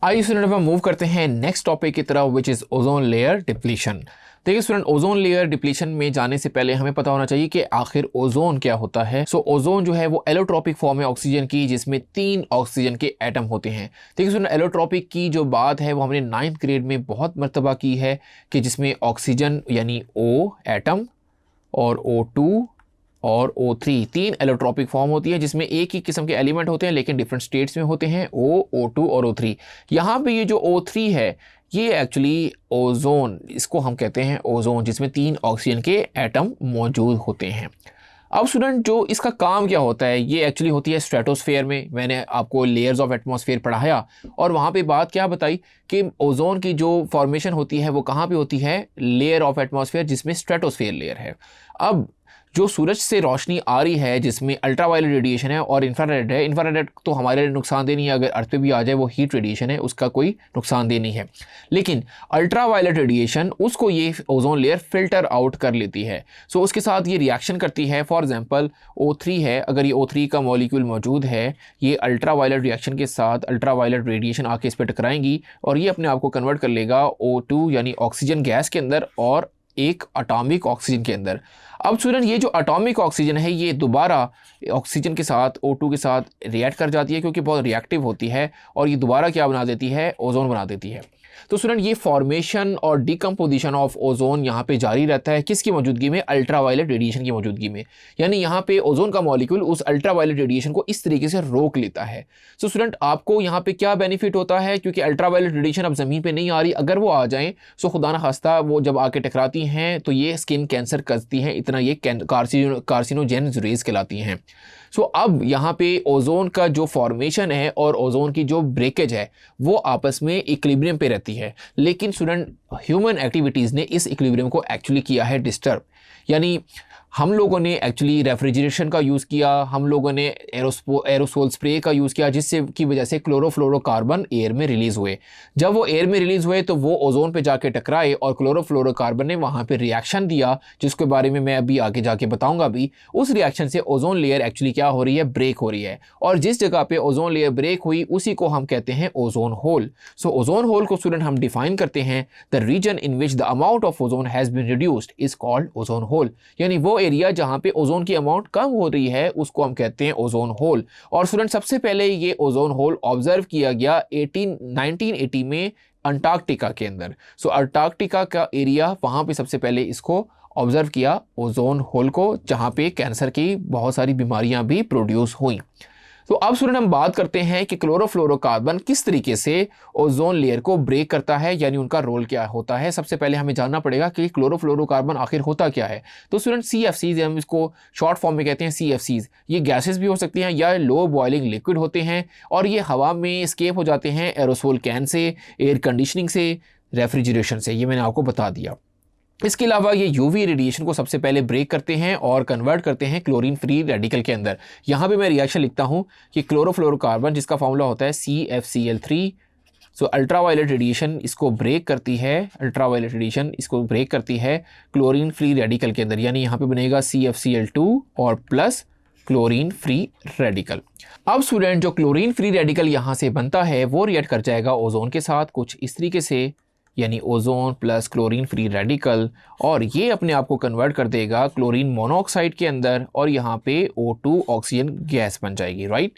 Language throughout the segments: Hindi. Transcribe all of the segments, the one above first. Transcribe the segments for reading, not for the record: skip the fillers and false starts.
आइए स्टूडेंट अब हम मूव करते हैं नेक्स्ट टॉपिक की तरफ which is ozone layer depletion. देखिए स्टूडेंट, ओजोन लेयर डिप्लीशन में जाने से पहले हमें पता होना चाहिए कि आखिर ओजोन क्या होता है। ओजोन जो है वो एलोट्रॉपिक फॉर्म है ऑक्सीजन की, जिसमें 3 ऑक्सीजन के एटम होते हैं। देखिए स्टूडेंट, एलोट्रॉपिक की जो बात है वो हमने 9th ग्रेड में बहुत मरतबा की है कि जिसमें ऑक्सीजन यानी O एटम और O2 और O3 3 एलोट्रॉपिक फॉर्म होती है, जिसमें एक ही किस्म के एलिमेंट होते हैं लेकिन डिफरेंट स्टेट्स में होते हैं, O2 और O3। यहाँ पे ये जो O3 है ये एक्चुअली ओजोन, इसको हम कहते हैं ओजोन, जिसमें 3 ऑक्सीजन के एटम मौजूद होते हैं। अब स्टूडेंट, जो इसका काम क्या होता है, ये एक्चुअली होती है स्ट्रेटोस्फेयर में। मैंने आपको लेयर्स ऑफ एटमॉस्फेयर पढ़ाया और वहाँ पे बात क्या बताई कि ओजोन की जो फॉर्मेशन होती है वो कहाँ पे होती है, लेयर ऑफ एटमॉस्फेयर, जिसमें स्ट्रेटोस्फेयर लेयर है। अब जो सूरज से रोशनी आ रही है जिसमें अल्ट्रावायलेट रेडिएशन है और इंफ्रारेड है, इंफ्रारेड तो हमारे लिए नुकसानदेह नहीं है, अगर अर्थ पे भी आ जाए वो हीट रेडिएशन है, उसका कोई नुकसानदेह नहीं है। लेकिन अल्ट्रावायलेट रेडिएशन उसको ये ओजोन लेयर फिल्टर आउट कर लेती है। उसके साथ ये रिएक्शन करती है। फॉर एग्जांपल O3 है, अगर ये O3 का मॉलिक्यूल मौजूद है, ये अल्ट्रावायलेट रिएक्शन के साथ अल्ट्रावायलेट रेडिएशन आके इस पर टकराएंगी और ये अपने आप को कन्वर्ट कर लेगा O2 यानी ऑक्सीजन गैस के अंदर और एक एटॉमिक ऑक्सीजन के अंदर। अब स्टूडेंट, ये जो एटॉमिक ऑक्सीजन है ये दोबारा ऑक्सीजन के साथ O2 के साथ रिएक्ट कर जाती है, क्योंकि बहुत रिएक्टिव होती है, और ये दोबारा क्या बना देती है, ओजोन बना देती है। तो स्टूडेंट, ये फॉर्मेशन और डिकम्पोजिशन ऑफ ओजोन यहाँ पे जारी रहता है, किसकी मौजूदगी में, अल्ट्रावायलेट रेडिएशन की मौजूदगी में। यानी यहाँ पे ओजोन का मॉलिक्यूल उस अल्ट्रावायलेट रेडिएशन को इस तरीके से रोक लेता है। स्टूडेंट, आपको यहाँ पे क्या बेनिफिट होता है, क्योंकि अल्ट्रावायलेट रेडिएशन अब ज़मीन पे नहीं आ रही, अगर वो आ जाएँ खुदा ना खास्ता वो जब आके टकराती हैं तो ये स्किन कैंसर करती हैं, इतना ये कार्सिनोजेन रेज कहलाती हैं। अब यहाँ पे ओजोन का जो फॉर्मेशन है और ओजोन की जो ब्रेकेज है वो आपस में इक्विलिब्रियम पे रहती है। लेकिन स्टूडेंट, ह्यूमन एक्टिविटीज़ ने इस इक्विलिब्रियम को एक्चुअली किया है डिस्टर्ब। यानी हम लोगों ने एक्चुअली रेफ्रिजरेशन का यूज़ किया, हम लोगों ने एरोसोल स्प्रे का यूज़ किया, जिससे की वजह से क्लोरोफ्लोरोकार्बन एयर में रिलीज़ हुए। जब वो एयर में रिलीज़ हुए तो वो ओजोन पे जाके टकराए और क्लोरोफ्लोरोकार्बन ने वहाँ पे रिएक्शन दिया, जिसके बारे में मैं अभी आगे जाके बताऊँगा भी। उस रिएक्शन से ओजोन लेयर एक्चुअली क्या हो रही है, ब्रेक हो रही है, और जिस जगह पे ओजोन लेयर ब्रेक हुई उसी को हम कहते हैं ओजोन होल। ओजोन होल को स्टूडेंट हम डिफाइन करते हैं, the region in which the amount of ozone has been reduced is called ozone hole. यानी वो एरिया जहां पे ओजोन की अमाउंट कम हो रही है उसको हम कहते हैं ओजोन होल। और स्टूडेंट, सबसे पहले ये ओजोन होल ऑब्जर्व किया गया 1980 में अंटार्कटिका के अंदर। अंटार्कटिका का एरिया, वहां पे सबसे पहले इसको ऑब्जर्व किया ओजोन होल को, जहां पे कैंसर की बहुत सारी बीमारियां भी प्रोड्यूस हुई। अब स्टूडेंट, हम बात करते हैं कि क्लोरोफ्लोरोकार्बन किस तरीके से ओजोन लेयर को ब्रेक करता है, यानी उनका रोल क्या होता है। सबसे पहले हमें जानना पड़ेगा कि क्लोरोफ्लोरोकार्बन आखिर होता क्या है। स्टूडेंट, CFCs, हम इसको शॉर्ट फॉर्म में कहते हैं CFCs। ये गैसेस भी हो सकती हैं या लो बॉइलिंग लिक्विड होते हैं, और ये हवा में स्केप हो जाते हैं aerosol can say, air conditioning से, रेफ्रिजरेशन से। ये मैंने आपको बता दिया। इसके अलावा ये UV रेडिएशन को सबसे पहले ब्रेक करते हैं और कन्वर्ट करते हैं क्लोरीन फ्री रेडिकल के अंदर। यहाँ पे मैं रिएक्शन लिखता हूँ कि क्लोरोफ्लोरोकार्बन, जिसका फॉर्मूला होता है CFCl3, अल्ट्रावायलेट रेडिएशन इसको ब्रेक करती है, अल्ट्रावायलेट रेडिएशन इसको ब्रेक करती है क्लोरीन फ्री रेडिकल के अंदर, यानी यहाँ पे बनेगा CFCl2 और प्लस क्लोरीन फ्री रेडिकल। अब स्टूडेंट, जो क्लोरीन फ्री रेडिकल यहाँ से बनता है वो रिएक्ट कर जाएगा ओजोन के साथ कुछ इस तरीके से, यानी ozone plus chlorine free radical, और ये अपने आप को कन्वर्ट कर देगा क्लोरीन मोनोऑक्साइड के अंदर, और यहाँ पे O2 ऑक्सीजन गैस बन जाएगी, राइट।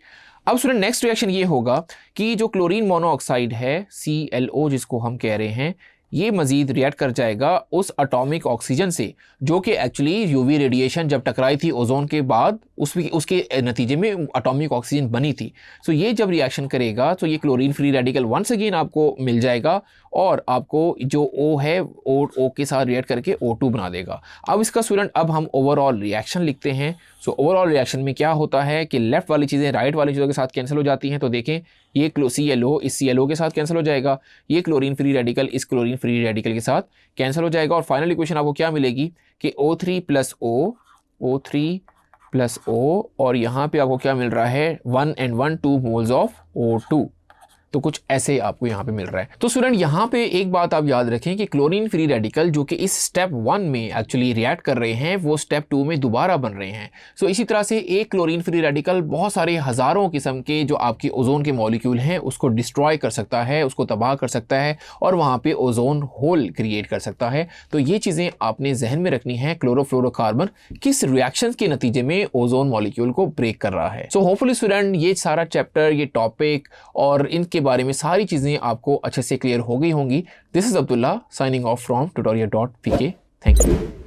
अब स्टूडेंट, नेक्स्ट रिएक्शन ये होगा कि जो क्लोरीन मोनोऑक्साइड है ClO जिसको हम कह रहे हैं, ये मजीद रिएक्ट कर जाएगा उस एटॉमिक ऑक्सीजन से, जो कि एक्चुअली UV रेडिएशन जब टकराई थी ओजोन के बाद उसके नतीजे में एटॉमिक ऑक्सीजन बनी थी। ये जब रिएक्शन करेगा तो ये chlorine free radical once again आपको मिल जाएगा, और आपको जो O है O के साथ रिएक्ट करके O2 बना देगा। अब इसका स्टूडेंट, अब हम ओवरऑल रिएक्शन लिखते हैं। ओवरऑल रिएक्शन में क्या होता है कि लेफ्ट वाली चीज़ें राइट वाली चीज़ों के साथ कैंसिल हो जाती हैं। तो देखें, ये ClO इस ClO के साथ कैंसिल हो जाएगा, ये क्लोरीन फ्री रेडिकल इस क्लोरीन फ्री रेडिकल के साथ कैंसिल हो जाएगा, और फाइनल इक्वेशन आपको क्या मिलेगी कि O3 प्लस O, और यहाँ पे आपको क्या मिल रहा है 1 and 1 2 मोल्स ऑफ O2। तो कुछ ऐसे आपको यहाँ पे मिल रहा है। तो स्टूडेंट यहाँ पे एक बात आप याद रखें कि क्लोरीन फ्री रेडिकल जो कि इस स्टेप 1 में एक्चुअली रिएक्ट कर रहे हैं वो स्टेप 2 में दोबारा बन रहे हैं। सो इसी तरह से एक क्लोरीन फ्री रेडिकल बहुत सारे हजारों किस्म के जो आपकी ओजोन के मॉलिक्यूल हैं उसको डिस्ट्रॉय कर सकता है, उसको तबाह कर सकता है और वहाँ पे ओजोन होल क्रिएट कर सकता है। तो ये चीज़ें आपने जहन में रखनी है, क्लोरोफ्लोरोकार्बन किस रिएक्शन के नतीजे में ओजोन मॉलिक्यूल को ब्रेक कर रहा है। सो होपफुली स्टूडेंट ये सारा चैप्टर, ये टॉपिक और इनके बारे में सारी चीज़ें आपको अच्छे से क्लियर हो गई होंगी। This is Abdullah signing off from tutorial.pk। Thank you.